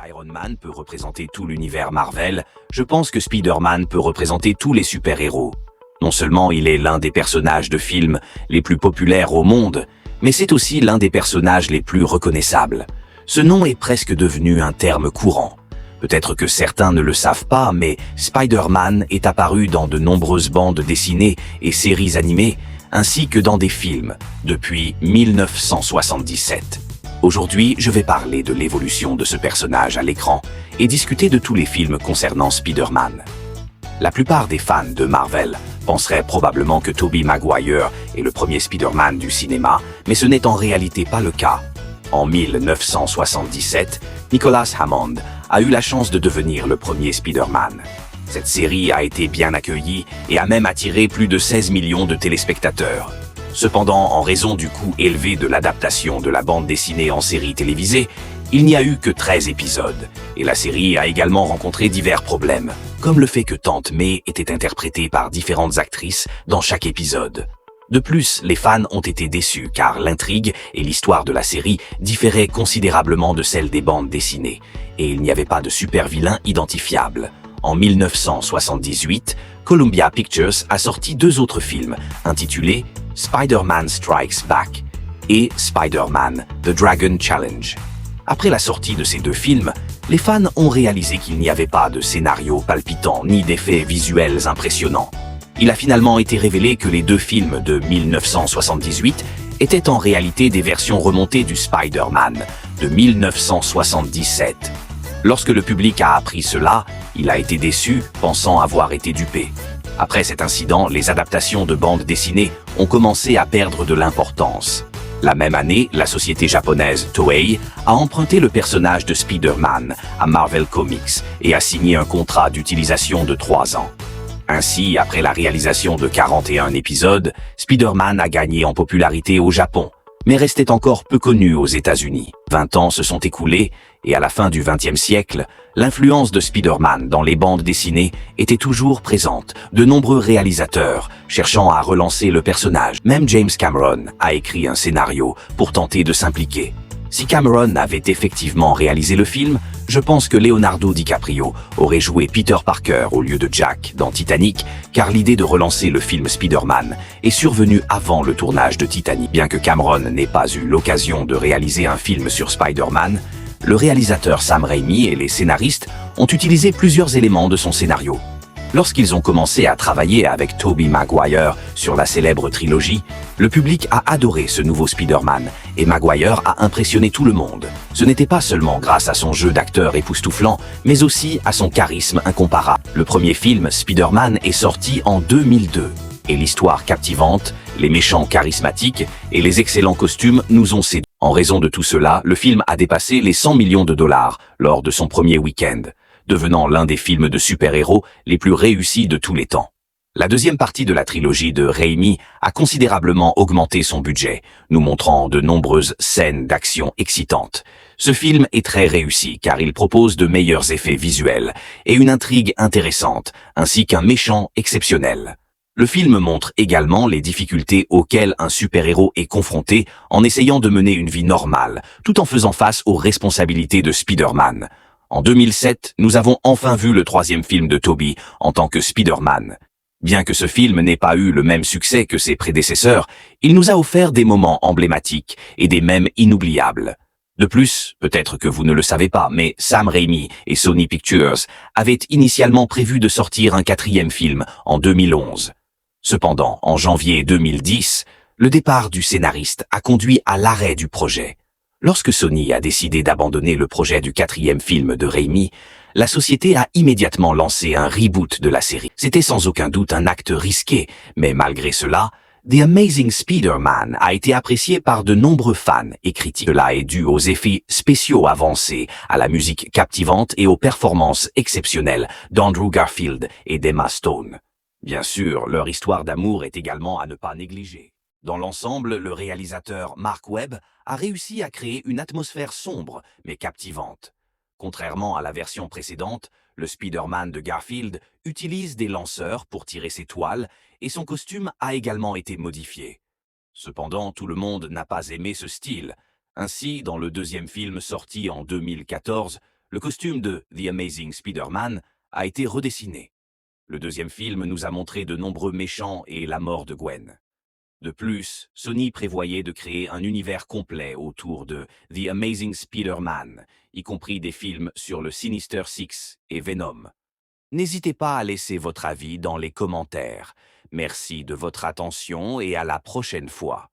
Iron Man peut représenter tout l'univers Marvel, je pense que Spider-Man peut représenter tous les super-héros. Non seulement il est l'un des personnages de films les plus populaires au monde, mais c'est aussi l'un des personnages les plus reconnaissables. Ce nom est presque devenu un terme courant. Peut-être que certains ne le savent pas, mais Spider-Man est apparu dans de nombreuses bandes dessinées et séries animées, ainsi que dans des films, depuis 1977. Aujourd'hui, je vais parler de l'évolution de ce personnage à l'écran et discuter de tous les films concernant Spider-Man. La plupart des fans de Marvel penseraient probablement que Tobey Maguire est le premier Spider-Man du cinéma, mais ce n'est en réalité pas le cas. En 1977, Nicholas Hammond a eu la chance de devenir le premier Spider-Man. Cette série a été bien accueillie et a même attiré plus de 16 millions de téléspectateurs. Cependant, en raison du coût élevé de l'adaptation de la bande dessinée en série télévisée, il n'y a eu que 13 épisodes, et la série a également rencontré divers problèmes, comme le fait que Tante May était interprétée par différentes actrices dans chaque épisode. De plus, les fans ont été déçus car l'intrigue et l'histoire de la série différaient considérablement de celle des bandes dessinées, et il n'y avait pas de super-vilain identifiable. En 1978, Columbia Pictures a sorti deux autres films, intitulés Spider-Man Strikes Back et Spider-Man The Dragon Challenge. Après la sortie de ces deux films, les fans ont réalisé qu'il n'y avait pas de scénario palpitant ni d'effets visuels impressionnants. Il a finalement été révélé que les deux films de 1978 étaient en réalité des versions remontées du Spider-Man de 1977. Lorsque le public a appris cela, il a été déçu, pensant avoir été dupé. Après cet incident, les adaptations de bandes dessinées ont commencé à perdre de l'importance. La même année, la société japonaise Toei a emprunté le personnage de Spider-Man à Marvel Comics et a signé un contrat d'utilisation de 3 ans. Ainsi, après la réalisation de 41 épisodes, Spider-Man a gagné en popularité au Japon, mais restait encore peu connu aux États-Unis. 20 ans se sont écoulés, et à la fin du XXe siècle, l'influence de Spider-Man dans les bandes dessinées était toujours présente. De nombreux réalisateurs cherchant à relancer le personnage. Même James Cameron a écrit un scénario pour tenter de s'impliquer. Si Cameron avait effectivement réalisé le film, je pense que Leonardo DiCaprio aurait joué Peter Parker au lieu de Jack dans Titanic, car l'idée de relancer le film Spider-Man est survenue avant le tournage de Titanic. Bien que Cameron n'ait pas eu l'occasion de réaliser un film sur Spider-Man, le réalisateur Sam Raimi et les scénaristes ont utilisé plusieurs éléments de son scénario. Lorsqu'ils ont commencé à travailler avec Tobey Maguire sur la célèbre trilogie, le public a adoré ce nouveau Spider-Man et Maguire a impressionné tout le monde. Ce n'était pas seulement grâce à son jeu d'acteur époustouflant, mais aussi à son charisme incomparable. Le premier film, Spider-Man, est sorti en 2002. Et l'histoire captivante, les méchants charismatiques et les excellents costumes nous ont séduits. En raison de tout cela, le film a dépassé les 100 millions de dollars lors de son premier week-end, devenant l'un des films de super-héros les plus réussis de tous les temps. La deuxième partie de la trilogie de Raimi a considérablement augmenté son budget, nous montrant de nombreuses scènes d'action excitantes. Ce film est très réussi car il propose de meilleurs effets visuels et une intrigue intéressante, ainsi qu'un méchant exceptionnel. Le film montre également les difficultés auxquelles un super-héros est confronté en essayant de mener une vie normale, tout en faisant face aux responsabilités de Spider-Man. En 2007, nous avons enfin vu le troisième film de Tobey en tant que Spider-Man. Bien que ce film n'ait pas eu le même succès que ses prédécesseurs, il nous a offert des moments emblématiques et des mèmes inoubliables. De plus, peut-être que vous ne le savez pas, mais Sam Raimi et Sony Pictures avaient initialement prévu de sortir un quatrième film en 2011. Cependant, en janvier 2010, le départ du scénariste a conduit à l'arrêt du projet. Lorsque Sony a décidé d'abandonner le projet du quatrième film de Raimi, la société a immédiatement lancé un reboot de la série. C'était sans aucun doute un acte risqué, mais malgré cela, The Amazing Spider-Man a été apprécié par de nombreux fans et critiques. Cela est dû aux effets spéciaux avancés, à la musique captivante et aux performances exceptionnelles d'Andrew Garfield et d'Emma Stone. Bien sûr, leur histoire d'amour est également à ne pas négliger. Dans l'ensemble, le réalisateur Mark Webb a réussi à créer une atmosphère sombre mais captivante. Contrairement à la version précédente, le Spider-Man de Garfield utilise des lanceurs pour tirer ses toiles et son costume a également été modifié. Cependant, tout le monde n'a pas aimé ce style. Ainsi, dans le deuxième film sorti en 2014, Le costume de The Amazing Spider-Man a été redessiné. Le deuxième film nous a montré de nombreux méchants et la mort de Gwen. De plus, Sony prévoyait de créer un univers complet autour de The Amazing Spider-Man, y compris des films sur le Sinister Six et Venom. N'hésitez pas à laisser votre avis dans les commentaires. Merci de votre attention et à la prochaine fois.